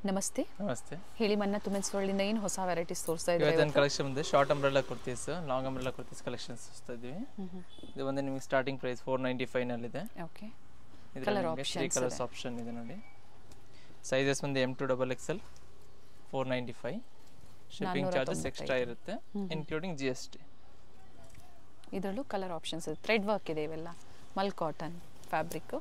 ನಮಸ್ತೆ. ನಮಸ್ತೆ. ಹೇಳಿ ಮನ್ನತ್ ವುಮೆನ್ಸ್ ವರ್ಲ್ಡ್ ಏನು ಹೊಸ ವೆರೈಟೀಸ್ ತೋರಿಸ್ತಾ ಇದ್ದೀರಾ? ಇವತ್ತಿನ ಕಲೆಕ್ಷನ್ ಬಂದು short umbrella kurtis, long umbrella kurtis collections ತೋರಿಸ್ತಾ ಇದ್ದೀವಿ. ಇದು ಬಂದು ನಿಮಗೆ ಸ್ಟಾರ್ಟಿಂಗ್ ಪ್ರೈಸ್ 495 ನಲ್ಲಿದೆ. Okay. Colour options 3 colours option ಇದೆ ನೋಡಿ. ಸೈಜಸ್ ಬಂದು M2XXL 495. ಶಿಪ್ಪಿಂಗ್ ಚಾರ್ಜಸ್ ಎಕ್ಸ್ಟ್ರಾ ಇರುತ್ತೆ ಇನ್ಕ್ಲೂಡಿಂಗ್ GST. ಇದರಲ್ಲೂ ಕಲರ್ ಆಪ್ಷನ್ಸ್ ಇದೆ. ಥ್ರೆಡ್ ವರ್ಕ್ ಇದೆ, ಇವೆಲ್ಲ mul cotton fabric.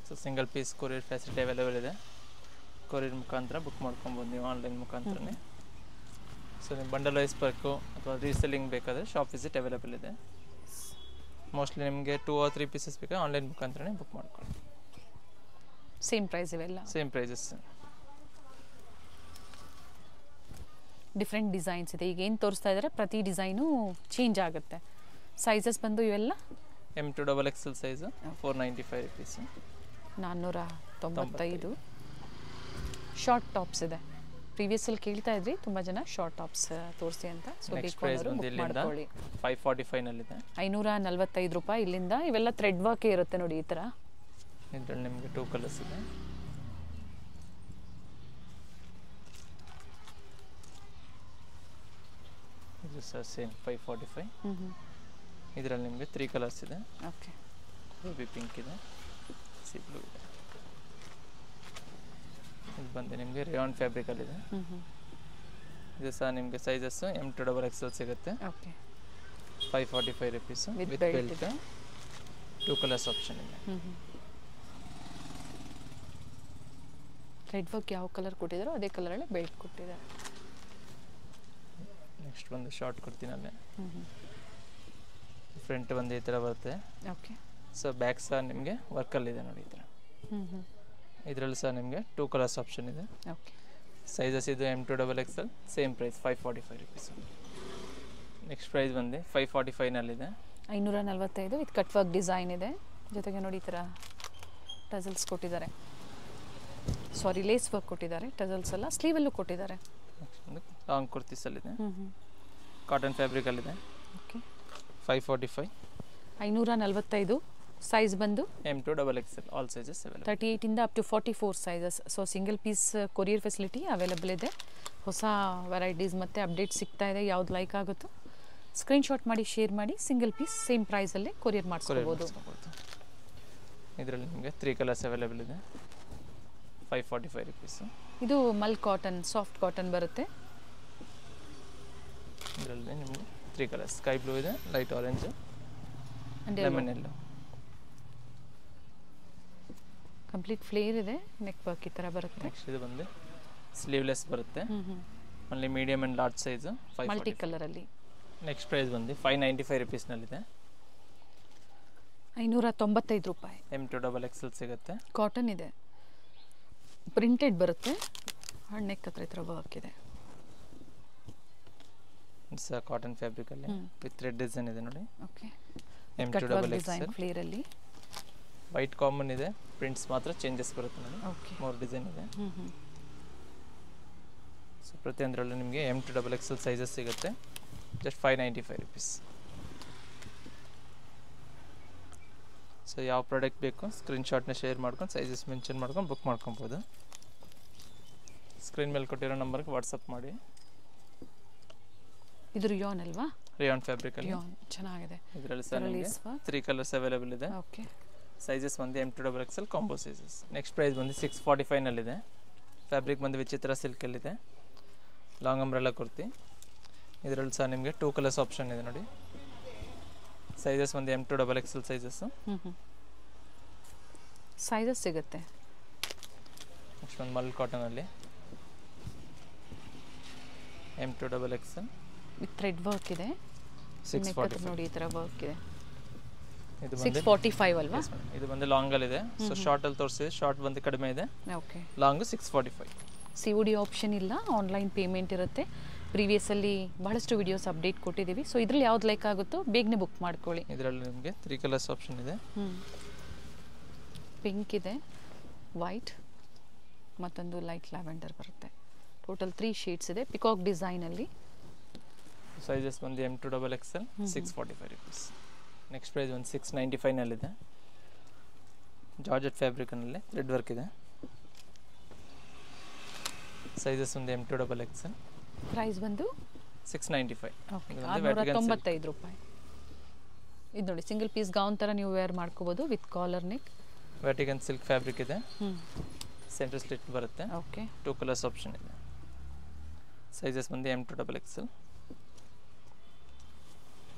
So single piece courier facility available ಇದೆ. ಕೊರಿಯರ್ ಮುಖಾಂತರ ಬುಕ್ ಮಾಡ್ಕೊಬೋದು ನೀವು ಆನ್ಲೈನ್ ಮುಖಾಂತರನೇ. ಸೊ ನೀವು ಬಂಡಲ್ ವೈಸ್ ಬೇಕು ಅಥವಾ ರೀಸೆಲ್ಲಿಂಗ್ ಬೇಕಾದರೆ ಶಾಪ್ ವಿಸಿಟ್ ಅವೈಲೇಬಲ್ ಇದೆ. ಮೋಸ್ಟ್ಲಿ ನಿಮಗೆ 2 or 3 ಪೀಸಸ್ ಬೇಕಾದ್ರೆ ಆನ್ಲೈನ್ ಮುಖಾಂತರನೇ ಬುಕ್ ಮಾಡ್ಕೊಳ್ಳಿ. ಸೇಮ್ ಪ್ರೈಸ್ ಇವೆಲ್ಲ? Same prices. ಡಿಫ್ರೆಂಟ್ ಡಿಸೈನ್ಸ್ ಇದೆ. ಈಗ ಏನು ತೋರಿಸ್ತಾ ಇದ್ದಾರೆ ಪ್ರತಿ ಡಿಸೈನು ಚೇಂಜ್ ಆಗುತ್ತೆ. ಸೈಜಸ್ ಬಂದು ಇವೆಲ್ಲ M2XXL size 495 rupees. 495. Short tops ಇದೆ. ಪ್ರೀವಿಯಸ್ಸಲ್ಲಿ ಕೇಳ್ತಾ ಇದ್ರಿ ತುಂಬ ಜನ ಶಾರ್ಟ್ ಟಾಪ್ಸ್ ತೋರಿಸಿ ಅಂತ. ಸೊ ಮಾಡ್ಕೊಳ್ಳಿ. 545 ನಲ್ಲಿದೆ. 545 ರೂಪಾಯಿ ಇಲ್ಲಿಂದ. ಇವೆಲ್ಲ ಥ್ರೆಡ್ ವರ್ಕೇ ಇರುತ್ತೆ ನೋಡಿ ಈ ಥರ. ಇದರಲ್ಲಿ ನಿಮಗೆ 2 ಕಲರ್ಸ್ ಇದೆ. ಇದು ಸರ್ ಸೇಮ್ 545. ಇದರಲ್ಲಿ ನಿಮಗೆ 3 ಕಲರ್ಸ್ ಇದೆ. ಓಕೆ. ಬೇಬಿ ಪಿಂಕ್ ಇದೆ, ಸಿ ಬ್ಲೂ ಇದೆ. ಇದು ಬಂದು ನಿಮಗೆ ರೇಯಾನ್ ಫ್ಯಾಬ್ರಿಕಲ್ಲಿದೆ. ಇದು ಸಹ ನಿಮಗೆ ಸೈಜಸ್ಸು M2XXL ಸಿಗುತ್ತೆ. Okay. 545 rupees with belt. 2 colours option ಇದೆ. ಥ್ರೆಡ್ ವರ್ಕ್ ಯಾವ ಕಲರ್ ಕೊಟ್ಟಿದ್ದಾರೋ ಅದೇ ಕಲರಲ್ಲೇ ಬೆಲ್ಟ್ ಕೊಟ್ಟಿದ್ದಾರೆ. ನೆಕ್ಸ್ಟ್ ಬಂದು ಶಾರ್ಟ್ ಕುರ್ತಿನಲ್ಲೇ ಫ್ರಂಟ್ ಬಂದು ಈ ಥರ ಬರುತ್ತೆ. ಓಕೆ. ಸೊ ಬ್ಯಾಕ್ ಸಹ ನಿಮಗೆ ವರ್ಕಲ್ಲಿದೆ ನೋಡಿ ಈ ಥರ. ಇದರಲ್ಲಿ ಸಹ ನಿಮಗೆ 2 ಕಲರ್ಸ್ ಆಪ್ಷನ್ ಇದೆ. ಓಕೆ. ಸೈಜಸ್ ಇದು M2XXL same price 545 rupees. Next price ಬಂದು 545 ನಲ್ಲಿದೆ. 545 ವಿತ್ ಕಟ್ ವರ್ಕ್ ಡಿಸೈನ್ ಇದೆ. ಜೊತೆಗೆ ನೋಡಿ ಈ ಥರ ಟಸಲ್ಸ್ ಕೊಟ್ಟಿದ್ದಾರೆ. ಸಾರಿ, ಲೇಸ್ ವರ್ಕ್ ಕೊಟ್ಟಿದ್ದಾರೆ. ಟಸಲ್ಸ್ ಎಲ್ಲ ಸ್ಲೀವಲ್ಲೂ ಕೊಟ್ಟಿದ್ದಾರೆ. ಲಾಂಗ್ ಕುರ್ತೀಸಲ್ಲಿದೆ, ಕಾಟನ್ ಫ್ಯಾಬ್ರಿಕಲ್ಲಿದೆ. ಓಕೆ. 545. 545. ಸೈಜ್ ಬಂದು M2XXL ಆಲ್ ಸೈಜಸ್ ಅವೈಲೇಬಲ್. 38 ಇಂದ up to 44 sizes. So single piece courier facility available ಇದೆ. ಹೊಸ ವೆರೈಟೀಸ್ ಮತ್ತು ಅಪ್ಡೇಟ್ ಸಿಗ್ತಾ ಇದೆ. ಯಾವ್ದು ಲೈಕ್ ಆಗುತ್ತೋ ಸ್ಕ್ರೀನ್ಶಾಟ್ ಮಾಡಿ ಶೇರ್ ಮಾಡಿ. ಸಿಂಗಲ್ ಪೀಸ್ ಸೇಮ್ ಪ್ರೈಸಲ್ಲೇ ಕೊರಿಯರ್ ಮಾಡಿಸ್ಕೋಬೋದು. ಇದರಲ್ಲಿ ನಿಮಗೆ 3 ಕಲರ್ಸ್ ಅವೈಲೇಬಲ್ ಇದೆ. 545 rupees. ಇದು ಮಲ್ ಕಾಟನ್, ಸಾಫ್ಟ್ ಕಾಟನ್ ಬರುತ್ತೆ. ಇದರಲ್ಲಿ ನಿಮಗೆ 3 ಕಲರ್ಸ್, ಸ್ಕೈ ಬ್ಲೂ ಇದೆ, light orange, lemon yellow. Complete flare ಇದೆ. ನೆಕ್ ವರ್ಕ್ ಈ ಥರ ಬರುತ್ತೆ. ನೆಕ್ಸ್ಟ್ ಇದು ಬಂದು ಸ್ಲೀವ್ಲೆಸ್ ಬರುತ್ತೆ. ಅಲ್ಲಿ medium and large size multi ಕಲರಲ್ಲಿ. ನೆಕ್ಸ್ಟ್ ಪ್ರೈಸ್ ಬಂದು 595 rupees ನಲ್ಲಿದೆ. 595 ರೂಪಾಯಿ. M2XXL ಸಿಗುತ್ತೆ. ಕಾಟನ್ ಇದೆ, ಪ್ರಿಂಟೆಡ್ ಬರುತ್ತೆ. ನೆಕ್ ಹತ್ರ ಈ ಥರ ವರ್ಕ್ ಇದೆ. ಸಹ ಕಾಟನ್ ಫ್ಯಾಬ್ರಿಕಲ್ಲಿ ವಿತ್ ಥ್ರೆಡ್ ಡಿಸೈನ್ ಇದೆ ನೋಡಿ. ಓಕೆ. M2XXL ಫ್ಲೇರಲ್ಲಿ ವೈಟ್ ಕಾಮನ್ ಇದೆ, ಪ್ರಿಂಟ್ಸ್ ಮಾತ್ರ ಚೇಂಜಸ್ ಬರುತ್ತೆ ನೋಡಿ. ಓಕೆ. ಮೋರ್ ಡಿಸೈನ್ ಇದೆ. ಸೊ ಪ್ರತಿಯೊಂದರಲ್ಲೂ ನಿಮಗೆ M2XXL ಸೈಜಸ್ ಸಿಗುತ್ತೆ. Just 595 rupees. ಸೊ ಯಾವ ಪ್ರಾಡಕ್ಟ್ ಬೇಕು ಸ್ಕ್ರೀನ್ಶಾಟ್ನ ಶೇರ್ ಮಾಡ್ಕೊಂಡು ಸೈಜಸ್ ಮೆನ್ಷನ್ ಮಾಡ್ಕೊಂಡು ಬುಕ್ ಮಾಡ್ಕೊಬೋದು. ಸ್ಕ್ರೀನ್ ಮೇಲೆ ಕೊಟ್ಟಿರೋ ನಂಬರ್ಗೆ ವಾಟ್ಸಪ್ ಮಾಡಿ. ಇದು ರಿಯಾನ್ ಅಲ್ವಾ? ರೇಯಾನ್ ಫ್ಯಾಬ್ರಿಕಲ್ಲಿ ಚೆನ್ನಾಗಿದೆ. ಇದರಲ್ಲಿ ಸಹ ನಿಮಗೆ 3 ಕಲರ್ಸ್ ಅವೈಲೇಬಲ್ ಇದೆ. ಓಕೆ. ಸೈಜಸ್ ಬಂದು M2XXL combo sizes. Next price ಬಂದು 645 ನಲ್ಲಿದೆ. ಫ್ಯಾಬ್ರಿಕ್ ಬಂದು ವಿಚಿತ್ರ ಸಿಲ್ಕಲ್ಲಿದೆ. Long umbrella kurti. ಇದರಲ್ಲಿ ಸಹ ನಿಮಗೆ 2 ಕಲರ್ಸ್ ಆಪ್ಷನ್ ಇದೆ ನೋಡಿ. ಸೈಜಸ್ ಒಂದು M2XXL ಸೈಜಸ್ಸು. ಸೈಜಸ್ ಸಿಗುತ್ತೆ. ನೆಕ್ಸ್ಟ್ ಒಂದು ಮಲ್ ಕಾಟನಲ್ಲಿ M2XXL ವಿತ್ ಥ್ರೆಡ್ ವರ್ಕ್ ಇದೆ. 645 ನೋಡಿ ಈ ಥರ ವರ್ಕ್ ಇದೆ. ಇದು 645 ಅಲ್ವಾ? ಇದು ಬಂದು ಲಾಂಗಲ್ಲಿದೆ. ಸೊ ಶಾರ್ಟಲ್ಲಿ ತೋರಿಸಿದೆ, ಶಾರ್ಟ್ ಬಂದು ಕಡಿಮೆ ಇದೆ. ಓಕೆ. ಲಾಂಗು 645. COD ಆಪ್ಷನ್ ಇಲ್ಲ, ಆನ್ಲೈನ್ ಪೇಮೆಂಟ್ ಇರುತ್ತೆ. ಪ್ರೀವಿಯಸ್ಸಲ್ಲಿ ಬಹಳಷ್ಟು ವಿಡಿಯೋಸ್ ಅಪ್ಡೇಟ್ ಕೊಟ್ಟಿದ್ದೀವಿ. ಸೊ ಇದ್ರಲ್ಲಿ ಯಾವ್ದು ಲೈಕ್ ಆಗುತ್ತೋ ಬೇಗನೆ ಬುಕ್ ಮಾಡ್ಕೊಳ್ಳಿ. ಇದರಲ್ಲಿ ನಿಮಗೆ 3 ಕಲರ್ಸ್ ಆಪ್ಷನ್ ಇದೆ. ಪಿಂಕ್ ಇದೆ, ವೈಟ್, ಮತ್ತೊಂದು ಲೈಟ್ ಲ್ಯಾವೆಂಡರ್ ಬರುತ್ತೆ. ಟೋಟಲ್ 3 ಶೇಡ್ಸ್ ಇದೆ. ಪಿಕಾಕ್ ಡಿಸೈನಲ್ಲಿ. ಸೈಜಸ್ ಬಂದು M2XXL 645 rupees. ನೆಕ್ಸ್ಟ್ ಪ್ರೈಸ್ ಒಂದು 695 ನಲ್ಲಿದೆ. ಜಾರ್ಜೆಟ್ ಫ್ಯಾಬ್ರಿಕ್ನಲ್ಲಿ ಥ್ರೆಡ್ ವರ್ಕ್ ಇದೆ. ಸೈಜಸ್ ಒಂದು M2XXL. ಪ್ರೈಸ್ ಬಂದು 695. ಓಕೆ 695 ರೂಪಾಯಿ. ಇದು ನೋಡಿ ಸಿಂಗಲ್ ಪೀಸ್ ಗೌನ್ ಥರ ನೀವು ವೇರ್ ಮಾಡ್ಕೋಬೋದು with collar neck. Vatican silk fabric ಇದೆ. ಸೆಂಟರ್ ಸ್ಲಿಟ್ ಬರುತ್ತೆ. ಓಕೆ 2 ಕಲರ್ಸ್ ಆಪ್ಷನ್ ಇದೆ. ಸೈಜಸ್ ಬಂದು M2XXL.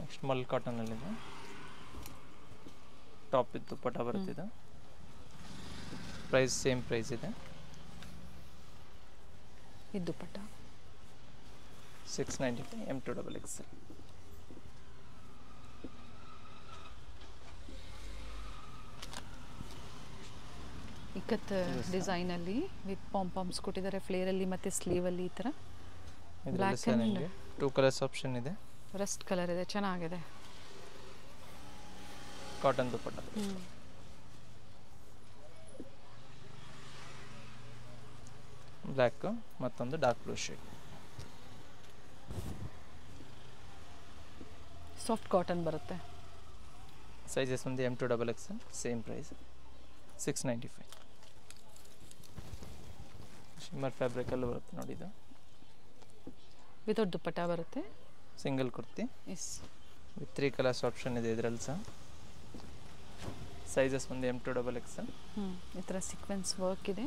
ನೆಕ್ಸ್ಟ್ ಮಲ್ ಕಾಟನಲ್ಲಿದೆ. ಟಾಪ್ ಇದ್ದು ದುಪ್ಪಟ್ಟ ಬರುತ್ತಿದೆ. ಪ್ರೈಸ್ ಸೇಮ್ ಪ್ರೈಸ್ ಇದೆ. ಇದು ದುಪ್ಪಟ್ಟ 695 M2XXL. ಇಕ್ಕತ್ ಡಿಸೈನಲ್ಲಿ ವಿತ್ ಪಾಂಪಾಮ್ಸ್ ಕೊಟ್ಟಿದ್ದಾರೆ ಫ್ಲೇರಲ್ಲಿ ಮತ್ತು ಸ್ಲೀವಲ್ಲಿ ಈ ಥರ. ಬ್ಲ್ಯಾಕ್ ಆ್ಯಂಡ್ 2 ಕಲರ್ಸ್ ಆಪ್ಷನ್ ಇದೆ. ರಸ್ಟ್ ಕಲರ್ ಇದೆ, ಚೆನ್ನಾಗಿದೆ. ಕಾಟನ್ ದುಪ್ಪಟ್ಟ. ಬ್ಲ್ಯಾಕ್ ಮತ್ತೊಂದು dark blue shade. Soft cotton ಬರುತ್ತೆ. ಸೈಜಸ್ ಒಂದು M2XXL. Same price 695. ಶಿಮ್ಮರ್ ಫ್ಯಾಬ್ರಿಕಲ್ಲೂ ಬರುತ್ತೆ ನೋಡಿ. ಇದು ವಿತೌಟ್ ದುಪ್ಪಟ್ಟ ಬರುತ್ತೆ. Single kurti yes with 3 colours option ಇದೆ ಇದರಲ್ಲಿ ಸಹ. ಸೈಜಸ್ ಒಂದು M2XXL. ಈ ಥರ ಸೀಕ್ವೆನ್ಸ್ ವರ್ಕ್ ಇದೆ.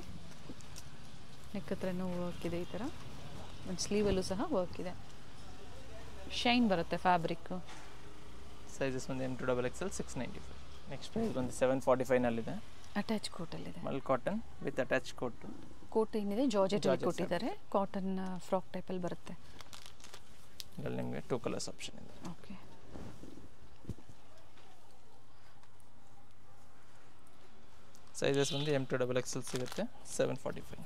ನೆಕ್ ಹತ್ರನೂ ವರ್ಕ್ ಇದೆ ಈ ಥರ. ಒಂದು ಸ್ಲೀವಲ್ಲೂ ಸಹ ವರ್ಕ್ ಇದೆ. ಶೈನ್ ಬರುತ್ತೆ ಫ್ಯಾಬ್ರಿಕ್ಕು. ಸೈಜಸ್ ಒಂದು M2XXL 695. ನೆಕ್ಸ್ಟ್ ಪ್ರೈಸ್ ಬಂದು 745ನಲ್ಲಿದೆ. ಅಟ್ಯಾಚ್ ಕೋಟಲ್ಲಿದೆ. Mul cotton with attach coat. Coat ಏನಿದೆ ಜಾರ್ಜೆಟಲ್ಲಿ ಕೊಟ್ಟಿದ್ದಾರೆ. ಕಾಟನ್ ಫ್ರಾಕ್ ಟೈಪಲ್ಲಿ ಬರುತ್ತೆ. ಇದರಲ್ಲಿ ನಿಮಗೆ 2 ಕಲರ್ಸ್ ಆಪ್ಷನ್ ಇದೆ. ಓಕೆ ಸೈಜಸ್ ಒಂದು M2XXL ಸಿಗುತ್ತೆ. 745.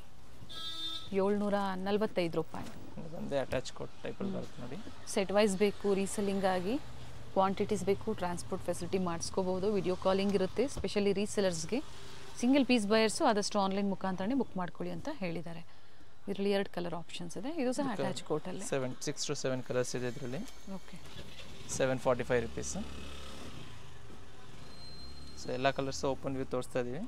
745 ರೂಪಾಯಿ. ಇದೊಂದೇ ಅಟ್ಯಾಚ್ ಕೋಟ್ ಟೈಪಲ್ಲಿ ಬರುತ್ತೆ ನೋಡಿ. ಸೆಟ್ ವೈಸ್ ಬೇಕು, ರೀಸೆಲ್ಲಿಂಗ್ ಆಗಿ ಕ್ವಾಂಟಿಟೀಸ್ ಬೇಕು, ಟ್ರಾನ್ಸ್ಪೋರ್ಟ್ ಫೆಸಿಲಿಟಿ ಮಾಡಿಸ್ಕೋಬೋದು. ವಿಡಿಯೋ ಕಾಲಿಂಗ್ ಇರುತ್ತೆ. ಸ್ಪೆಷಲಿ ರೀಸೆಲರ್ಸ್ಗೆ. ಸಿಂಗಲ್ ಪೀಸ್ ಬಯರ್ಸು ಆದಷ್ಟು ಆನ್ಲೈನ್ ಮುಖಾಂತರನೇ ಬುಕ್ ಮಾಡ್ಕೊಳ್ಳಿ ಅಂತ ಹೇಳಿದ್ದಾರೆ. ಇದರಲ್ಲಿ 2 ಕಲರ್ ಆಪ್ಷನ್ಸ್ ಇದೆ. ಇದು ಸಹ ಅಟ್ಯಾಚ್ ಕೋಟಲ್ಲಿ 6 to 7 ಕಲರ್ಸ್ ಇದೆ ಇದರಲ್ಲಿ. Okay 745 rupees. ಸೊ ಎಲ್ಲ ಕಲರ್ಸ್ ಓಪನ್ ವ್ಯೂ ತೋರಿಸ್ತಾ ಇದ್ದೀವಿ.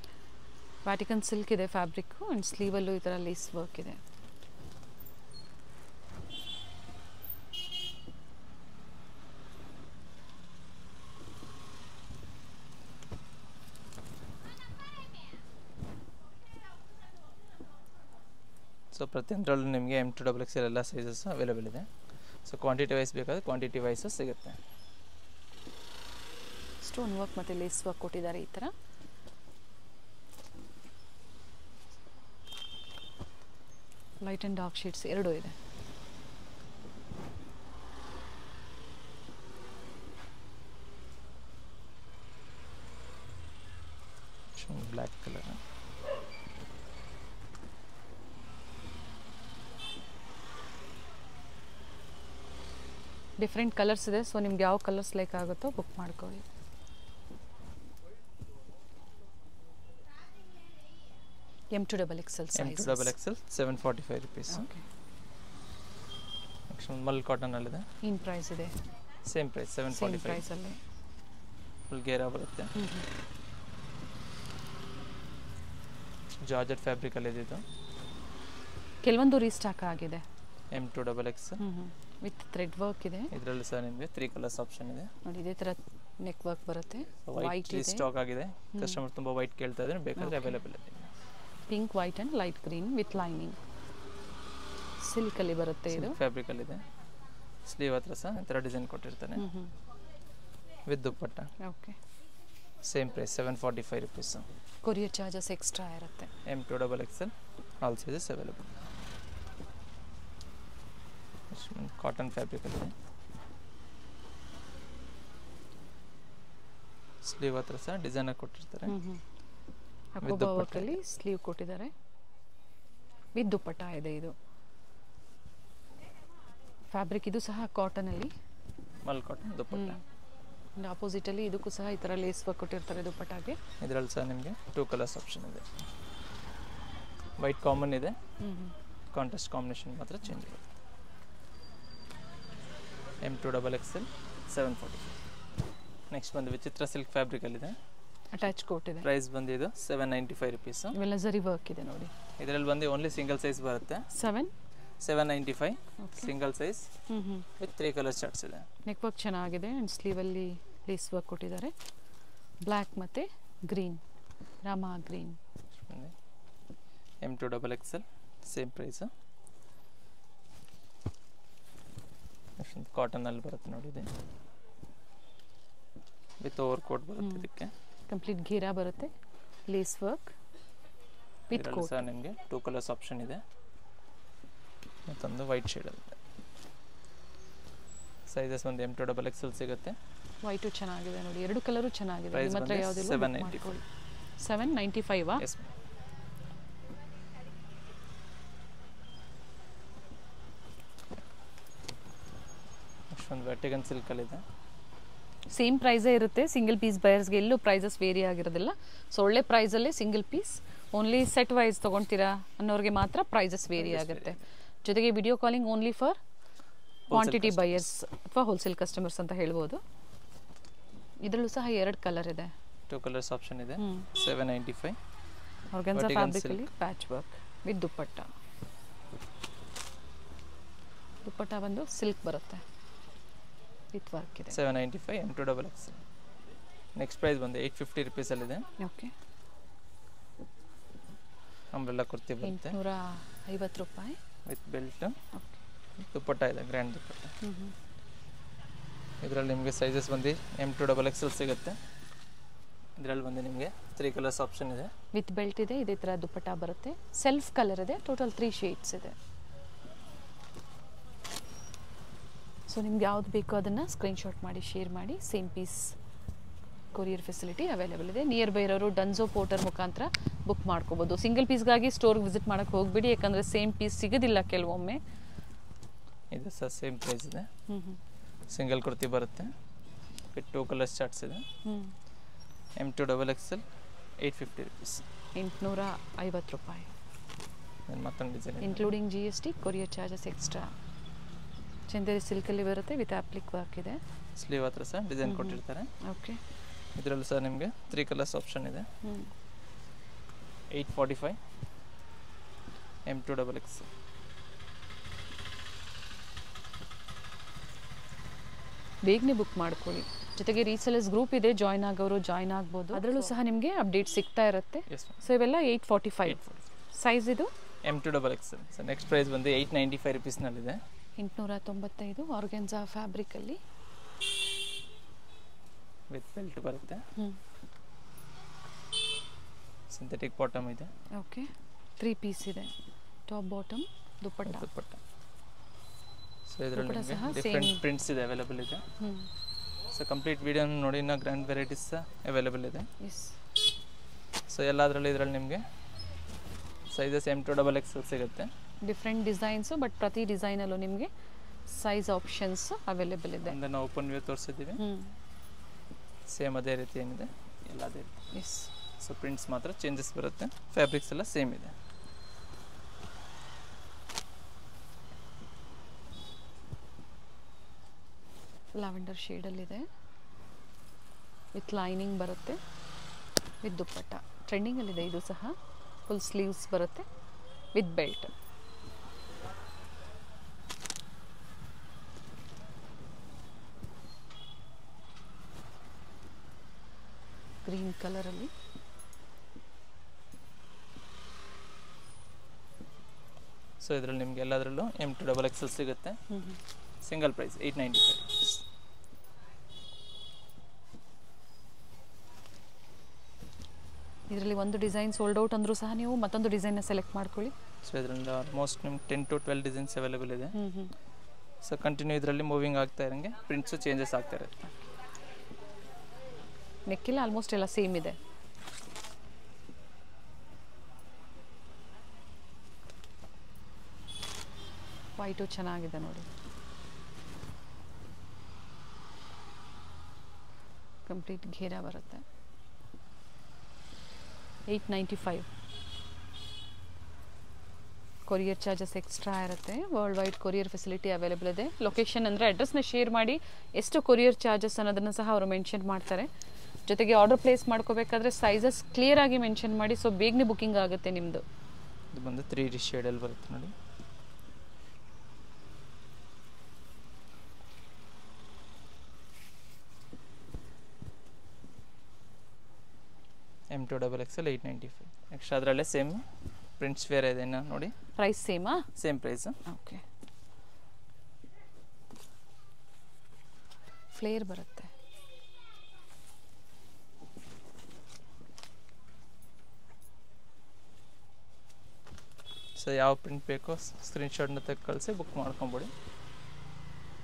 ವ್ಯಾಟಿಕನ್ ಸಿಲ್ಕ್ ಇದೆ ಫ್ಯಾಬ್ರಿಕ್ಕು. ಆ್ಯಂಡ್ ಸ್ಲೀವಲ್ಲೂ ಈ ಥರ ಲೇಸ್ ವರ್ಕ್ ಇದೆ. ಸೊ ಪ್ರತಿಯೊಂದರಲ್ಲೂ ನಿಮಗೆ M2XXL ಎಲ್ಲ ಸೈಜಸ್ ಅವೈಲೇಬಲ್ ಇದೆ. ಸೊ ಕ್ವಾಂಟಿಟಿ ವೈಸ್ ಬೇಕಾದರೆ ಕ್ವಾಂಟಿಟಿ ವೈಸ್ ಸಿಗುತ್ತೆ. ಸ್ಟೋನ್ ವರ್ಕ್ ಮತ್ತು ಲೇಸ್ ವರ್ಕ್ ಕೊಟ್ಟಿದ್ದಾರೆ ಈ ಥರ. ಲೈಟ್ ಆ್ಯಂಡ್ ಡಾರ್ಕ್ ಶೇಡ್ಸ್ ಎರಡೂ ಇದೆ. Black colour. ಡಿಫ್ರೆಂಟ್ ಕಲರ್ಸ್ ಇದೆ. ಸೊ ನಿಮ್ಗೆ ಯಾವ ಕಲರ್ಸ್ ಲೈಕ್ ಆಗುತ್ತೋ ಬುಕ್ ಮಾಡ್ಕೊಳ್ಳಿ. M2XXL size. M2XXL 745 rupees. Okay next ಮಲ್ ಕಾಟನಲ್ಲಿದೆ. ಏನು ಪ್ರೈಸ್ ಇದೆ? Same price 745. ಪ್ರೈಸಲ್ಲಿ ಫುಲ್ ಗೇರಾ ಬರುತ್ತೆ. ಜಾರ್ಜೆಟ್ ಫ್ಯಾಬ್ರಿಕಲ್ಲಿದೆ ಇದು. ಕೆಲವೊಂದು ರೀಸ್ಟಾಕ್ ಆಗಿದೆ. M2XXL ವಿತ್ ಥ್ರೆಡ್ ವರ್ಕ್ ಇದೆ. ಇದರಲ್ಲಿ ಸಹ ನಿಮಗೆ 3 ಕಲರ್ಸ್ ಆಪ್ಷನ್ ಇದೆ ನೋಡಿ. ಇದೇ ಥರ ನೆಕ್ ವರ್ಕ್ ಬರುತ್ತೆ. ವೈಟ್ ಸ್ಟಾಕ್ ಆಗಿದೆ. ಕಸ್ಟಮರ್ ತುಂಬ ವೈಟ್ ಕೇಳ್ತಾ ಇದ್ದಾರೆ, ಬೇಕಾದರೆ ಅವೈಲೇಬಲ್ ಇದೆ. Pink, white and light green with lining. ಸಿಲ್ಕಲ್ಲಿ ಬರುತ್ತೆ ಇದು. ಫ್ಯಾಬ್ರಿಕಲ್ಲಿದೆ. ಸ್ಲೀವ್ ಹತ್ರ ಸಹ ಈ ಥರ ಡಿಸೈನ್ ಕೊಟ್ಟಿರ್ತಾನೆ with dupatta. Okay same price 745 rupees. Courier charges extra ಇರುತ್ತೆ. M2XXL all sizes available. Cotton ಫ್ಯಾಬ್ರಿಕಲ್ಲಿದೆ. ಸ್ಲೀವ್ ಹತ್ರ ಸಹ ಡಿಸೈನ್ ಕೊಟ್ಟಿರ್ತಾರೆ. ವರ್ಕಲ್ಲಿ ಸ್ಲೀವ್ ಕೊಟ್ಟಿದ್ದಾರೆ. ವಿತ್ ದುಪ್ಪಟ್ಟ ಇದೆ ಇದು. ಫ್ಯಾಬ್ರಿಕ್ ಇದು ಸಹ ಕಾಟನಲ್ಲಿ. ಮಲ್ ಕಾಟನ್ ದುಪ್ಪಟ್ಟ. ಆಪೋಸಿಟಲ್ಲಿ ಇದಕ್ಕೂ ಸಹ ಈ ಥರ ಲೇಸ್ ವರ್ಕ್ ಕೊಟ್ಟಿರ್ತಾರೆ ದುಪ್ಪಟ್ಟಾಗೆ. ಇದರಲ್ಲಿ ಸಹ ನಿಮಗೆ 2 ಕಲರ್ಸ್ ಆಪ್ಷನ್ ಇದೆ. ವೈಟ್ ಕಾಮನ್ ಇದೆ. ಕಾಂಟ್ರಾಸ್ಟ್ ಕಾಂಬಿನೇಷನ್ ಮಾತ್ರ ಚೇಂಜ್ ಇದೆ. M2XXL 745. ನೆಕ್ಸ್ಟ್ ಬಂದು ವಿಚಿತ್ರ ಸಿಲ್ಕ್ ಫ್ಯಾಬ್ರಿಕಲ್ಲಿದೆ. ಅಟ್ಯಾಚ್ ಕೋಟ್ ಇದೆ. ಪ್ರೈಸ್ ಬಂದು ಇದು 795 ರುಪೀಸ್. ಇವೆಲ್ಲ ಜರಿ ವರ್ಕ್ ಇದೆ ನೋಡಿ. ಇದರಲ್ಲಿ ಬಂದು ಓನ್ಲಿ ಸಿಂಗಲ್ ಸೈಜ್ ಬರುತ್ತೆ. 795 single size with 3 colour charts ಇದೆ. ನೆಕ್ ವರ್ಕ್ ಚೆನ್ನಾಗಿದೆ ಆ್ಯಂಡ್ ಸ್ಲೀವಲ್ಲಿ ಲೇಸ್ ವರ್ಕ್ ಕೊಟ್ಟಿದ್ದಾರೆ. ಬ್ಲ್ಯಾಕ್ ಮತ್ತು green, Rama green. M2XXL same price. ಕಾಟನಲ್ಲಿ ಬರುತ್ತೆ ನೋಡಿ. ಇದೆ ವಿತ್ ಓವರ್ ಕೋಟ್ ಬರುತ್ತೆ. ಇದಕ್ಕೆ ಕಂಪ್ಲೀಟ್ ಘೇರಾ ಬರುತ್ತೆ, ಲೇಸ್ ವರ್ಕ್ ವಿತ್ ಕೋಟ್. ಸಹ ನಿಮಗೆ 2 ಕಲರ್ಸ್ ಆಪ್ಷನ್ ಇದೆ. ಮತ್ತೊಂದು ವೈಟ್ ಶೇಡ್ ಇದೆ. ಸೈಜಸ್ ಒಂದು M2XXL ಸಿಗುತ್ತೆ. ವೈಟು ಚೆನ್ನಾಗಿದೆ ನೋಡಿ, ಎರಡು ಕಲರು ಚೆನ್ನಾಗಿದೆ. ನಿಮ್ಮ ಹತ್ರ ಯಾವುದಿಲ್ಲ 795. 795 ಎಸ್. ಒಂದು ವರ್ಟಿಗನ್ ಸಿಲ್ಕಲ್ಲಿ ಇದೆ. ಸೇಮ್ ಪ್ರೈಸೇ ಇರುತ್ತೆ. ಸಿಂಗಲ್ ಪೀಸ್ ಬಯರ್ಸ್ಗೆ ಎಲ್ಲೂ ಪ್ರೈಸಸ್ ವೇರಿ ಆಗಿರೋದಿಲ್ಲ. ಸೊ ಒಳ್ಳೆ ಪ್ರೈಸಲ್ಲೇ single piece, only set wise ತೊಗೊಳ್ತೀರಾ ಅನ್ನೋರಿಗೆ ಮಾತ್ರ ಪ್ರೈಸಸ್ ವೇರಿ ಆಗುತ್ತೆ. ಜೊತೆಗೆ video calling only for quantity buyers ಅಥವಾ ಹೋಲ್ಸೇಲ್ ಕಸ್ಟಮರ್ಸ್ ಅಂತ ಹೇಳ್ಬೋದು. ಇದರಲ್ಲೂ ಸಹ 2 ಕಲರ್ ಇದೆ. 2 ಕಲರ್ಸ್ ಆಪ್ಷನ್ ಇದೆ. 795. ಆರ್ಗನ್ಸಾ ಫ್ಯಾಬ್ರಿಕಲ್ಲಿ ಪ್ಯಾಚ್ ವರ್ಕ್ ವಿತ್ ದುಪ್ಪಟ್ಟ. ದುಪ್ಪಟ್ಟ ಬಂದು ಸಿಲ್ಕ್ ಬರುತ್ತೆ ವಿತ್ ವರ್ಕ್ ಇದೆ. 795 M2XXL. ನೆಕ್ಸ್ಟ್ ಪ್ರೈಸ್ ಬಂದು 850 ರುಪೀಸಲ್ಲಿದೆ. ಓಕೆ. ಅಂಬ್ರೆಲ್ಲಾ ಕುರ್ತಿ ಬರುತ್ತೆ 850 ರೂಪಾಯಿ ವಿತ್ ಬೆಲ್ಟ್. ದುಪ್ಪಟ್ಟ ಇದೆ, ಗ್ರ್ಯಾಂಡ್ ದುಪ್ಪಟ್ಟ. ಇದರಲ್ಲಿ ನಿಮಗೆ ಸೈಜಸ್ ಬಂದು M2XXL ಸಿಗುತ್ತೆ. ಇದರಲ್ಲಿ ಬಂದು ನಿಮಗೆ 3 ಕಲರ್ಸ್ ಆಪ್ಷನ್ ಇದೆ. ವಿತ್ ಬೆಲ್ಟ್ ಇದೆ. ಇದೇ ಥರ ದುಪ್ಪಟ್ಟ ಬರುತ್ತೆ. ಸೆಲ್ಫ್ ಕಲರ್ ಇದೆ. ಟೋಟಲ್ 3 ಶೇಡ್ಸ್ ಇದೆ. ಸೊ ನಿಮ್ಗೆ ಯಾವ್ದು ಬೇಕೋ ಅದನ್ನು ಸ್ಕ್ರೀನ್ಶಾಟ್ ಮಾಡಿ ಶೇರ್ ಮಾಡಿ. Same piece courier facility available ಇದೆ. ನಿಯರ್ ಬೈ ಇರೋರು ಡನ್ಸೋ ಪೋರ್ಟರ್ ಮುಖಾಂತರ ಬುಕ್ ಮಾಡ್ಕೋಬೋದು. ಸಿಂಗಲ್ ಪೀಸ್ಗಾಗಿ ಸ್ಟೋರ್ಗೆ ವಿಸಿಟ್ ಮಾಡೋಕ್ಕೆ ಹೋಗ್ಬಿಡಿ, ಯಾಕಂದರೆ ಸೇಮ್ ಪೀಸ್ ಸಿಗೋದಿಲ್ಲ ಕೆಲವೊಮ್ಮೆ. ಇದು ಸಹ ಸೇಮ್ ಪ್ರೈಸ್ ಇದೆ. ಸಿಂಗಲ್ ಕುರ್ತಿ ಬರುತ್ತೆ ವಿತ್ 2 ಕಲರ್ಸ್ ಚಾರ್ಟ್ಸ್ ಇದೆ. M2XXL 850 rupees. 850 ರೂಪಾಯಿ. ಮತ್ತೊಂದು design including GST, courier charges extra. Chanderi ಸಿಲ್ಕಲ್ಲಿ ಬರುತ್ತೆ ವಿತ್ ಆಪ್ಲಿಕ್ ವರ್ಕ್ ಇದೆ. ಸ್ಲೀವ್ ಹತ್ರ ಸಹ ಡಿಸೈನ್ ಕೊಟ್ಟಿರ್ತಾರೆ. ಓಕೆ. ಇದರಲ್ಲೂ ಸಹ ನಿಮಗೆ 3 ಕಲರ್ಸ್ ಆಪ್ಷನ್ ಇದೆ. 845 M2XXL. ಬೇಗನೆ ಬುಕ್ ಮಾಡ್ಕೊಳ್ಳಿ. ಜೊತೆಗೆ ರೀಸೆಲರ್ಸ್ ಗ್ರೂಪ್ ಇದೆ, ಜಾಯ್ನ್ ಆಗೋರು ಜಾಯ್ನ್ ಆಗ್ಬೋದು. ಅದರಲ್ಲೂ ಸಹ ನಿಮಗೆ ಅಪ್ಡೇಟ್ ಸಿಗ್ತಾ ಇರುತ್ತೆ. ಸೊ ಇವೆಲ್ಲ 845 ಸೈಜ್. ಇದು M2XXL. ಸೊ ನೆಕ್ಸ್ಟ್ ಪ್ರೈಸ್ ಬಂದು 895 ರುಪೀಸ್ನಲ್ಲಿದೆ. 895 ಆರ್ಗನ್ಸಾ ಫ್ಯಾಬ್ರಿಕಲ್ಲಿ ವಿತ್ ಬೆಲ್ಟ್ ಬರುತ್ತೆ. ಸಿಂಥೆಟಿಕ್ ಬಾಟಮ್ ಇದೆ. ಓಕೆ. 3 ಪೀಸ್ ಇದೆ, ಟಾಪ್ ಬಾಟಮ್ ದುಪ್ಪಟ್ಟ. ಸೊ ಇದರಲ್ಲಿ ಡಿಫ್ರೆಂಟ್ ಪ್ರಿಂಟ್ಸ್ ಇದೆ ಅವೈಲೇಬಲ್ ಇದೆ. ಸೊ ಕಂಪ್ಲೀಟ್ ವಿಡಿಯೋ ನೋಡಿ. ಇನ್ನು ಗ್ರ್ಯಾಂಡ್ ವೆರೈಟೀಸ್ ಅವೈಲೇಬಲ್ ಇದೆ. ಸೊ ಎಲ್ಲದರಲ್ಲಿ ಇದರಲ್ಲಿ ನಿಮಗೆ ಸೈಜಸ್ M2XXL ಸಿಗುತ್ತೆ. ಡಿಫ್ರೆಂಟ್ ಡಿಸೈನ್ಸು, ಬಟ್ ಪ್ರತಿ ಡಿಸೈನಲ್ಲೂ ನಿಮಗೆ ಸೈಜ್ ಆಪ್ಷನ್ಸ್ ಅವೈಲೇಬಲ್ ಇದೆ. ಅಂದರೆ ನಾವು ಓಪನ್ ವ್ಯೂ ತೋರಿಸಿದ್ದೀವಿ. ಸೇಮ್ ಅದೇ ರೀತಿ ಏನಿದೆ ಎಲ್ಲ ಅದೇ ರೀತಿ. ಎಸ್. ಸೊ ಪ್ರಿಂಟ್ಸ್ ಮಾತ್ರ ಚೇಂಜಸ್ ಬರುತ್ತೆ. ಫ್ಯಾಬ್ರಿಕ್ಸ್ ಎಲ್ಲ ಸೇಮ್ ಇದೆ. ಲ್ಯಾವೆಂಡರ್ ಶೇಡಲ್ಲಿದೆ ವಿತ್ ಲೈನಿಂಗ್ ಬರುತ್ತೆ ವಿತ್ ದುಪ್ಪಟ್ಟ. ಟ್ರೆಂಡಿಂಗಲ್ಲಿದೆ ಇದು ಸಹ. ಫುಲ್ ಸ್ಲೀವ್ಸ್ ಬರುತ್ತೆ ವಿತ್ ಬೆಲ್ಟ್. ಗ್ರೀನ್ ಕಲರಲ್ಲಿ. ಸೊ ಇದರಲ್ಲಿ ನಿಮಗೆ ಎಲ್ಲದರಲ್ಲೂ M2XXL ಸಿಗುತ್ತೆ. Single price 895. ಇದರಲ್ಲಿ ಒಂದು ಡಿಸೈನ್ ಸೋಲ್ಡ್ ಔಟ್ ಅಂದರೂ ಸಹ ನೀವು ಮತ್ತೊಂದು ಡಿಸೈನ್ನ ಸೆಲೆಕ್ಟ್ ಮಾಡ್ಕೊಳ್ಳಿ. ಸೊ ಇದರಲ್ಲಿ ಆಲ್ಮೋಸ್ಟ್ ನಿಮ್ಗೆ 10 to 12 ಡಿಸೈನ್ಸ್ ಅವೈಲೇಬಲ್ ಇದೆ. ಸೊ ಕಂಟಿನ್ಯೂ ಇದರಲ್ಲಿ ಮೂವಿಂಗ್ ಆಗ್ತಾ ಇರೋಂಗೆ ಪ್ರಿಂಟ್ಸು ಚೇಂಜಸ್ ಆಗ್ತಾ ಇರುತ್ತೆ. ನೆಕ್ಕಿಲ್ಲ, ಆಲ್ಮೋಸ್ಟ್ ಎಲ್ಲ ಸೇಮ್ ಇದೆ. ವೈಟು ಚೆನ್ನಾಗಿದೆ ನೋಡಿ. ಕಂಪ್ಲೀಟ್ ಘೇರಾ ಬರುತ್ತೆ. 895. ಕೊರಿಯರ್ ಚಾರ್ಜಸ್ ಎಕ್ಸ್ಟ್ರಾ ಇರುತ್ತೆ. World wide courier facility available ಇದೆ. ಲೊಕೇಶನ್ ಅಂದರೆ ಅಡ್ರೆಸ್ನ ಶೇರ್ ಮಾಡಿ ಎಷ್ಟು ಕೊರಿಯರ್ ಚಾರ್ಜಸ್ ಅನ್ನೋದನ್ನು ಸಹ ಅವರು ಮೆನ್ಷನ್ ಮಾಡ್ತಾರೆ. ಜೊತೆಗೆ ಆರ್ಡರ್ ಪ್ಲೇಸ್ ಮಾಡ್ಕೋಬೇಕಾದ್ರೆ ಸೈಜಸ್ ಕ್ಲಿಯರ್ ಆಗಿ ಮೆನ್ಷನ್ ಮಾಡಿ, ಸೊ ಬೇಗನೆ ಬುಕಿಂಗ್ ಆಗುತ್ತೆ ನಿಮ್ಮದು. ಇದು ಬಂದು 3D ಶೇಡಲ್ಲಿ ಬರುತ್ತೆ ನೋಡಿ. M2XXL 895. ನೆಕ್ಸ್ಟ್ ಅದರಲ್ಲೇ ಸೇಮ್ ಪ್ರಿಂಟ್ಸ್ ವೇರ್ ಇದೆ ಇನ್ನು ನೋಡಿ. ಪ್ರೈಸ್ ಸೇಮಾ? Same price. ಓಕೆ. ಫ್ಲೇರ್ ಬರುತ್ತೆ. ಸೊ ಯಾವ ಪ್ರಿಂಟ್ ಬೇಕೋ ಸ್ಕ್ರೀನ್ಶಾಟ್ನ ತೆಗೆದು ಕಳಿಸಿ ಬುಕ್ ಮಾಡ್ಕೊಂಬಿಡಿ.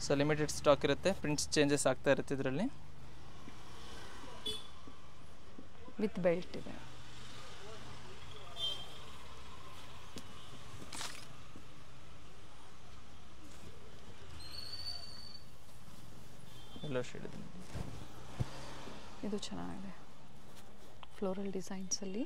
ಸೊ ಲಿಮಿಟೆಡ್ ಸ್ಟಾಕ್ ಇರುತ್ತೆ, ಪ್ರಿಂಟ್ಸ್ ಚೇಂಜಸ್ ಆಗ್ತಾ ಇರುತ್ತೆ ಇದರಲ್ಲಿ. ವಿತ್ ಬೆಲ್ಟ್ ಇದೆ. ಎಲ್ಲೋ ಶೇಡ್ ಇದೆ. ಇದು ಚೆನ್ನಾಗಿದೆ, ಫ್ಲೋರಲ್ ಡಿಸೈನ್ಸಲ್ಲಿ.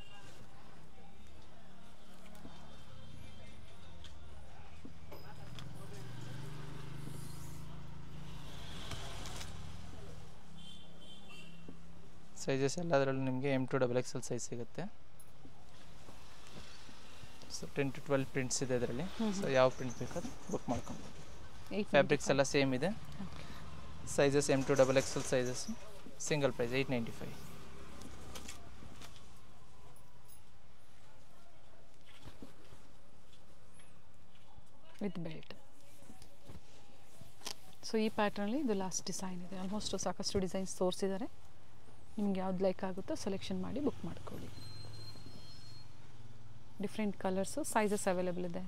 ಸೈಜಸ್ ಎಲ್ಲದರಲ್ಲೂ ನಿಮಗೆ M2XXL ಸೈಜ್ ಸಿಗುತ್ತೆ. ಸೊ 10 to 12 ಪ್ರಿಂಟ್ಸ್ ಇದೆ ಇದರಲ್ಲಿ. ಸೊ ಯಾವ ಪ್ರಿಂಟ್ ಬೇಕಾದ್ರೆ ಬುಕ್ ಮಾಡ್ಕೊಬೋದು. ಫ್ಯಾಬ್ರಿಕ್ಸ್ ಎಲ್ಲ ಸೇಮ್ ಇದೆ. Sizes M2XXL sizes. Single price 895. With belt. So ಈ ಪ್ಯಾಟರ್ನಲ್ಲಿ ಇದು ಲಾಸ್ಟ್ ಡಿಸೈನ್ ಇದೆ. ಆಲ್ಮೋಸ್ಟ್ ಸಾಕಷ್ಟು ಡಿಸೈನ್ಸ್ ತೋರಿಸಿದ್ದಾರೆ. ನಿಮ್ಗೆ ಯಾವ್ದು ಲೈಕ್ ಆಗುತ್ತೋ ಸೆಲೆಕ್ಷನ್ ಮಾಡಿ ಬುಕ್ ಮಾಡ್ಕೊಳ್ಳಿ. ಡಿಫ್ರೆಂಟ್ ಕಲರ್ಸು, ಸೈಜಸ್ ಅವೈಲೇಬಲ್ ಇದೆ.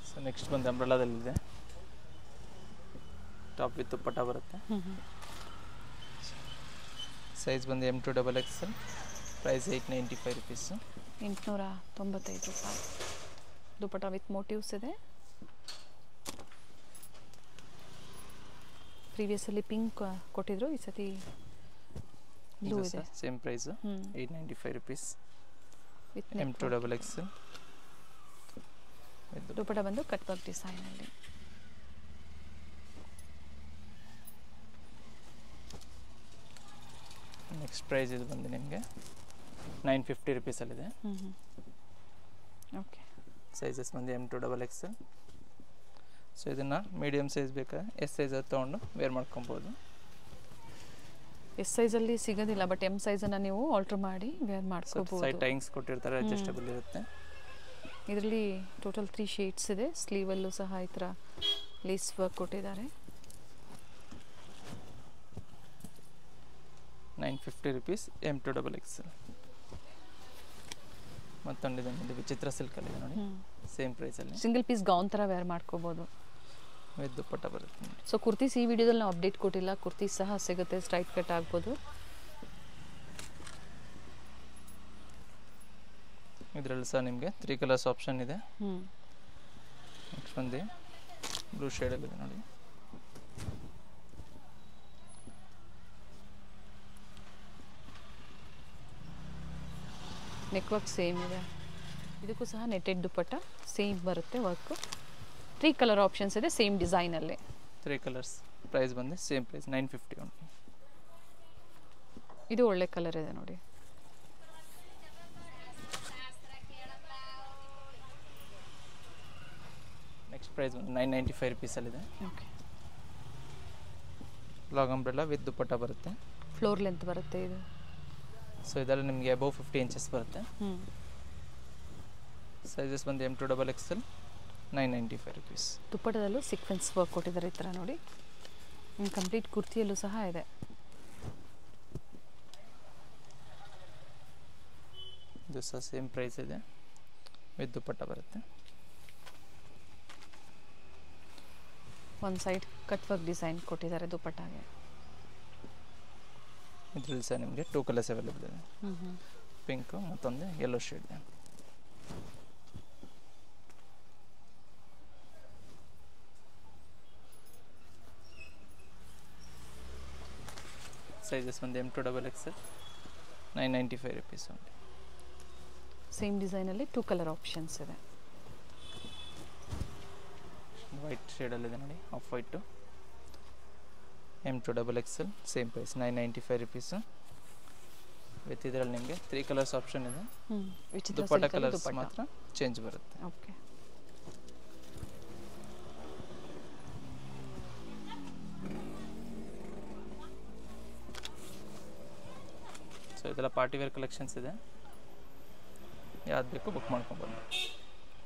ಸೊ ನೆಕ್ಸ್ಟ್ ಬಂದು ಅಂಬ್ರೆಲಾದಲ್ಲಿದೆ. ಟಾಪ್ ವಿತ್ ದುಪ್ಪಟ್ಟ ಬರುತ್ತೆ. ಸೈಜ್ ಬಂದು M2XXL. Price 895 rupees. 895 ರೂಪಾಯಿ. ದುಪ್ಪಟ್ಟ ವಿತ್ ಮೋಟಿವ್ಸ್ ಇದೆ. ಪ್ರೀವಿಯಸ್ಸಲ್ಲಿ ಪಿಂಕ್ ಕೊಟ್ಟಿದ್ರು, ಈ ಸತಿ ಬ್ಲೂ ಇದೆ. Same price 895 rupees. With M2XXL. Dupatta ಬಂದು ಕಟ್ ವರ್ಕ್ ಡಿಸೈನಲ್ಲಿ. ನೆಕ್ಸ್ಟ್ ಪ್ರೈಸ್ ಇದು ಬಂದು ನಿಮಗೆ 950 ರುಪೀಸಲ್ಲಿದೆ. ಓಕೆ. ಸೈಜಸ್ ಬಂದು M2XXL. ಸೊ ಇದನ್ನು ಮೀಡಿಯಮ್ ಸೈಜ್ ಬೇಕಾ ಎಸ್ ಸೈಜ್ ತೊಗೊಂಡು ವೇರ್ ಮಾಡ್ಕೊಬೋದು. ಎಸ್ ಸೈಜಲ್ಲಿ ಸಿಗೋದಿಲ್ಲ, ಬಟ್ ಎಮ್ ಸೈಜನ್ನು ನೀವು ಆಲ್ಟ್ರ್ ಮಾಡಿ ವೇರ್ ಮಾಡ್ಕೋಬೋದು. ಸೈಡ್ ಟೈಂಗ್ಸ್ ಕೊಟ್ಟಿರ್ತಾರೆ, ಅಡ್ಜಸ್ಟಬಲ್ ಇರುತ್ತೆ. ಇದರಲ್ಲಿ ಟೋಟಲ್ 3 ಶೇಡ್ಸ್ ಇದೆ. ಸ್ಲೀವಲ್ಲೂ ಸಹ ಈ ಥರ ಲೇಸ್ ವರ್ಕ್ ಕೊಟ್ಟಿದ್ದಾರೆ. 950 ರುಪೀಸ್ M2XXL. ಮತ್ತೊಂದು ಇದು ವಿಚಿತ್ರ ಸಿಲ್ಕಲ್ಲಿದೆ ನೋಡಿ, ಸೇಮ್ ಪ್ರೈಸಲ್ಲಿ. ಸಿಂಗಲ್ ಪೀಸ್ ಗೌನ್ ಥರ ವೇರ್ ಮಾಡ್ಕೋಬೋದು. ವಿತ್ ದುಪ್ಪಟ್ಟ ಬರುತ್ತೆ. ಸೊ ಕುರ್ತೀಸ್ ಈ ವಿಡಿಯೋದಲ್ಲಿ ನಾವು ಅಪ್ಡೇಟ್ ಕೊಟ್ಟಿಲ್ಲ. ಕುರ್ತೀಸ್ ಸಹ ಸಿಗುತ್ತೆ, ಸ್ಟ್ರೈಟ್ ಕಟ್ ಆಗ್ಬೋದು. ಇದರಲ್ಲಿ ಸಹ ನಿಮಗೆ 3 ಕಲರ್ಸ್ ಆಪ್ಷನ್ ಇದೆ. ನೆಕ್ಸ್ಟ್ ಬಂದು ಬ್ಲೂ ಶೇಡಲ್ಲಿದೆ ನೋಡಿ. ನೆಕ್ ವರ್ಕ್ ಸೇಮ್ ಇದೆ. ಇದಕ್ಕೂ ಸಹ ನೆಟೆಡ್ ದುಪ್ಪಟ್ಟ ಸೇಮ್ ಬರುತ್ತೆ ವರ್ಕು. 3 ಕಲರ್ ಆಪ್ಷನ್ಸ್ ಇದೆ ಸೇಮ್ ಡಿಸೈನಲ್ಲಿ. 3 ಕಲರ್ಸ್. ಪ್ರೈಸ್ ಬಂದು ಸೇಮ್ ಪ್ರೈಸ್ 950 ಉಂಟು. ಇದು ಒಳ್ಳೆ ಕಲರ್ ಇದೆ ನೋಡಿ. ನೆಕ್ಸ್ಟ್ ಪ್ರೈಸ್ ಬಂದು 995 ರುಪೀಸಲ್ಲಿದೆ. Okay. Long umbrella with dupatta ಬರುತ್ತೆ. ಫ್ಲೋರ್ ಲೆಂತ್ ಬರುತ್ತೆ ಇದು. ಸೊ ಇದೆಲ್ಲ ನಿಮಗೆ ಅಬೌವ್ 50 ಇಂಚಸ್ ಬರುತ್ತೆ. ಸೈಜಸ್ ಬಂದು M2XXL. 995 ರುಪೀಸ್. ದುಪ್ಪಟ್ಟದಲ್ಲೂ ಸೀಕ್ವೆನ್ಸ್ ವರ್ಕ್ ಕೊಟ್ಟಿದ್ದಾರೆ ಈ ಥರ ನೋಡಿ. ಕಂಪ್ಲೀಟ್ ಕುರ್ತಿಯಲ್ಲೂ ಸಹ ಇದೆ. ಇದು ಸಹ ಸೇಮ್ ಪ್ರೈಸ್ ಇದೆ, ವಿತ್ ದುಪ್ಪಟ್ಟ ಬರುತ್ತೆ. ಒಂದು ಸೈಡ್ ಕಟ್ ವರ್ಕ್ ಡಿಸೈನ್ ಕೊಟ್ಟಿದ್ದಾರೆ ದುಪ್ಪಟ್ಟಾಗೆ. ಇದರಲ್ಲಿ ಸಹ ನಿಮಗೆ 2 ಕಲರ್ಸ್ ಅವೈಲೇಬಲ್ ಇದೆ. ಪಿಂಕು ಮತ್ತೊಂದು ಯೆಲ್ಲೋ ಶೇಡ್ ಇದೆ. ಸೈಜಸ್ ಬಂದು M2XXL. 995 ರುಪೀಸ್ ಉಂಟು. ಸೇಮ್ ಡಿಸೈನಲ್ಲಿ 2 ಕಲರ್ ಆಪ್ಷನ್ಸ್ ಇದೆ. ವೈಟ್ ಶೇಡಲ್ಲಿದೆ ನೋಡಿ, off white. M2XXL same price 995 rupees. With ಇದರಲ್ಲಿ ನಿಮಗೆ 3 ಕಲರ್ಸ್ ಆಪ್ಷನ್ ಇದೆ. ದುಪ್ಪಟ್ಟ ಕಲರ್ಸ್ ಮಾತ್ರ ಚೇಂಜ್ ಬರುತ್ತೆ. ಓಕೆ. ಸೊ ಇದೆಲ್ಲ ಪಾರ್ಟಿ ವೇರ್ ಕಲೆಕ್ಷನ್ಸ್ ಇದೆ, ಯಾವ್ದು ಬೇಕು ಬುಕ್ ಮಾಡ್ಕೊಬೋದು.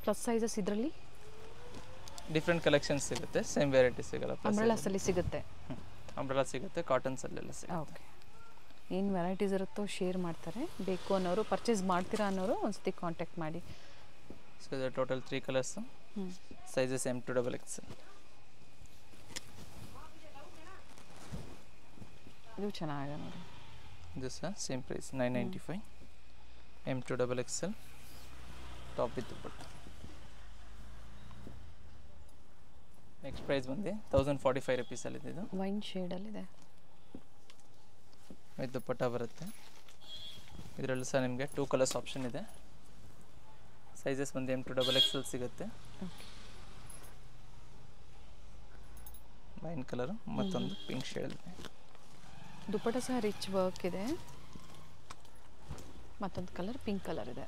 ಪ್ಲಸ್ ಸೈಜಸ್ ಇದರಲ್ಲಿ ಡಿಫ್ರೆಂಟ್ ಕಲೆಕ್ಷನ್ಸ್ ಸಿಗುತ್ತೆ, ಸೇಮ್ ವೆರೈಟಿ ಸಿಗಲ್ಲ. ಅಂಬ್ರೆಲಾಸಲ್ಲಿ ಸಿಗುತ್ತೆ, ಅಂಬ್ರೆಲಾ ಸಿಗುತ್ತೆ, ಕಾಟನ್ಸಲ್ಲೆಲ್ಲ ಸಿಗುತ್ತೆ. ಓಕೆ. ಏನು ವೆರೈಟೀಸ್ ಇರುತ್ತೋ ಶೇರ್ ಮಾಡ್ತಾರೆ, ಬೇಕು ಅನ್ನೋರು ಪರ್ಚೇಸ್ ಮಾಡ್ತೀರಾ ಅನ್ನೋರು ಒಂದ್ಸತಿ ಕಾಂಟ್ಯಾಕ್ಟ್ ಮಾಡಿ. ಸೊ ಇದು ಟೋಟಲ್ 3 ಕಲರ್ಸು, ಸೈಜಸ್ M2XXL. ಇದು ಚೆನ್ನಾಗಿದೆ ನೋಡಿ. ಇದು ಸಹ same price 995, M2XXL top with dupatta. Next price ಬಂದು 1045 ರುಪೀಸಲ್ಲಿದೆ. ಇದು ವೈನ್ ಶೇಡಲ್ಲಿದೆ, ವಿತ್ ದುಪ್ಪಟ್ಟ ಬರುತ್ತೆ. ಇದರಲ್ಲೂ ಸಹ ನಿಮಗೆ 2 ಕಲರ್ಸ್ ಆಪ್ಷನ್ ಇದೆ. ಸೈಜಸ್ ಬಂದು M2XXL ಸಿಗುತ್ತೆ. ವೈನ್ ಕಲರು ಮತ್ತೊಂದು ಪಿಂಕ್ ಶೇಡಲ್ಲಿದೆ. ದುಪ್ಪಟ್ಟ ಸಹ ರಿಚ್ ವರ್ಕ್ ಇದೆ, ಮತ್ತೊಂದು ಕಲರ್ ಪಿಂಕ್ ಕಲರ್ ಇದೆ.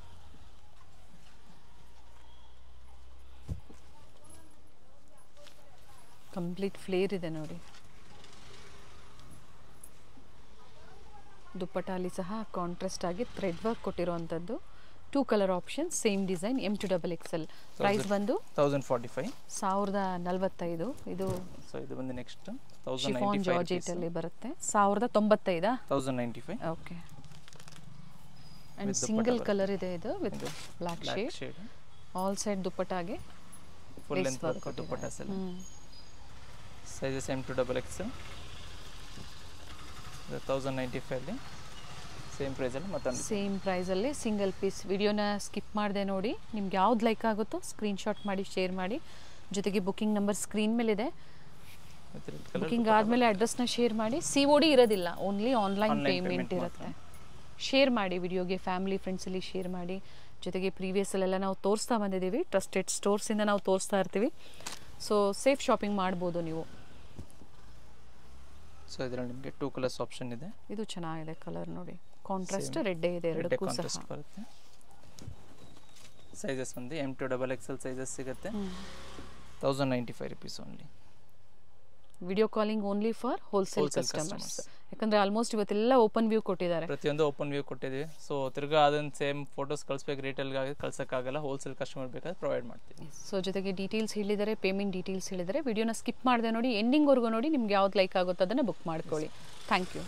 ಕಂಪ್ಲೀಟ್ ಫ್ಲೇರ್ ಇದೆ ನೋಡಿ. ದುಪ್ಪಟ್ಟಲ್ಲಿ ಸಹ ಕಾಂಟ್ರಾಸ್ಟ್ ಆಗಿ ಥ್ರೆಡ್ ವರ್ಕ್ ಕೊಟ್ಟಿರುವಂಥದ್ದು. 2 colour option, same design, M2XXL. Price ಬಂದು 1045, 1045. ಇದು ಸೊ ಇದು ಬಂದು ನೆಕ್ಸ್ಟ್ ಶಿಫಾನ್ ಜಾರ್ಜೆಟ್ ಅಲ್ಲಿ ಬರುತ್ತೆ. 1095. 1095. ಓಕೆ. ಅಂಡ್ ಸಿಂಗಲ್ ಕಲರ್ ಇದೆ ಇದು with black shade. All side ದುಪ್ಪಟ್ಟಾಗೆ full length work dupatta sell. Sizes M2XXL 1095 ಅಲ್ಲಿ ಸೇಮ್ ಪ್ರೈಸಲ್ಲಿ ಮತ್ತೊಂದು ಸೇಮ್ ಪ್ರೈಸಲ್ಲಿ ಸಿಂಗಲ್ ಪೀಸ್. ವಿಡಿಯೋನ ಸ್ಕಿಪ್ ಮಾಡದೆ ನೋಡಿ, ನಿಮ್ಗೆ ಯಾವ್ದು ಲೈಕ್ ಆಗುತ್ತೋ ಸ್ಕ್ರೀನ್ಶಾಟ್ ಮಾಡಿ ಶೇರ್ ಮಾಡಿ. ಜೊತೆಗೆ ಬುಕ್ಕಿಂಗ್ ನಂಬರ್ ಸ್ಕ್ರೀನ್ ಮೇಲಿದೆ. ಬುಕ್ಕಿಂಗ್ ಆದಮೇಲೆ ಅಡ್ರೆಸ್ನ ಶೇರ್ ಮಾಡಿ. COD ಇರೋದಿಲ್ಲ, ಓನ್ಲಿ ಆನ್ಲೈನ್ ಪೇಮೆಂಟ್ ಇರುತ್ತೆ. ಶೇರ್ ಮಾಡಿ ವಿಡಿಯೋಗೆ, ಫ್ಯಾಮಿಲಿ ಫ್ರೆಂಡ್ಸಲ್ಲಿ ಶೇರ್ ಮಾಡಿ. ಜೊತೆಗೆ ಪ್ರೀವಿಯಸ್ಸಲ್ಲೆಲ್ಲ ನಾವು ತೋರಿಸ್ತಾ ಬಂದಿದ್ದೀವಿ, ಟ್ರಸ್ಟೆಡ್ ಸ್ಟೋರ್ಸಿಂದ ನಾವು ತೋರಿಸ್ತಾ ಇರ್ತೀವಿ. ಸೊ ಸೇಫ್ ಶಾಪಿಂಗ್ ಮಾಡ್ಬೋದು ನೀವು. ಸೊ ಇದರಲ್ಲಿ ನಿಮಗೆ 2 ಕಲರ್ಸ್ ಆಪ್ಷನ್ ಇದೆ. ಇದು ಚೆನ್ನಾಗಿದೆ ಕಲರ್ ನೋಡಿ, ಕಾಂಟ್ರಾಸ್ಟ್ ರೆಡ್ ಇದೆ ಎರಡಕ್ಕೂ ಸಹ ಬರುತ್ತೆ. ಸೈಜಸ್ ಬಂದು M2XXL ಸೈಜಸ್ ಸಿಗುತ್ತೆ. 1095 rupees only. Video calling only for wholesale customers. ಯಾಕಂದ್ರೆ ಆಲ್ಮೋಸ್ಟ್ ಇವತ್ತೆಲ್ಲ ಓಪನ್ ವ್ಯೂ ಕೊಟ್ಟಿದ್ದಾರೆ, ಪ್ರತಿಯೊಂದು ಓಪನ್ ವ್ಯೂ ಕೊಟ್ಟಿದ್ದೀವಿ. ಸೊ ತಿರ್ಗಾ ಅದನ್ನ ಸೇಮ್ ಫೋಟೋಸ್ ಕಳಿಸ್ಬೇಕು, ರಿಟೇಲ್ಗಾಗಿ ಕಳ್ಸೋಕ್ಕಾಗಲ್ಲ, ಹೋಲ್ಸೇಲ್ ಕಸ್ಟಮರ್ ಬೇಕಾದ್ರೆ ಪ್ರೊವೈಡ್ ಮಾಡ್ತೀವಿ. ಸೊ ಜೊತೆಗೆ ಡೀಟೇಲ್ಸ್ ಹೇಳಿದರೆ, ಪೇಮೆಂಟ್ ಡೀಟೇಲ್ಸ್ ಹೇಳಿದರೆ. ವಿಡಿಯೋನ ಸ್ಕಿಪ್ ಮಾಡದೆ ನೋಡಿ, ಎಂಡಿಂಗ್ವರೆಗೂ ನೋಡಿ. ನಿಮ್ಗೆ ಯಾವ್ದು ಲೈಕ್ ಆಗುತ್ತೋ ಅದನ್ನು ಬುಕ್ ಮಾಡ್ಕೊಳ್ಳಿ. Thank you.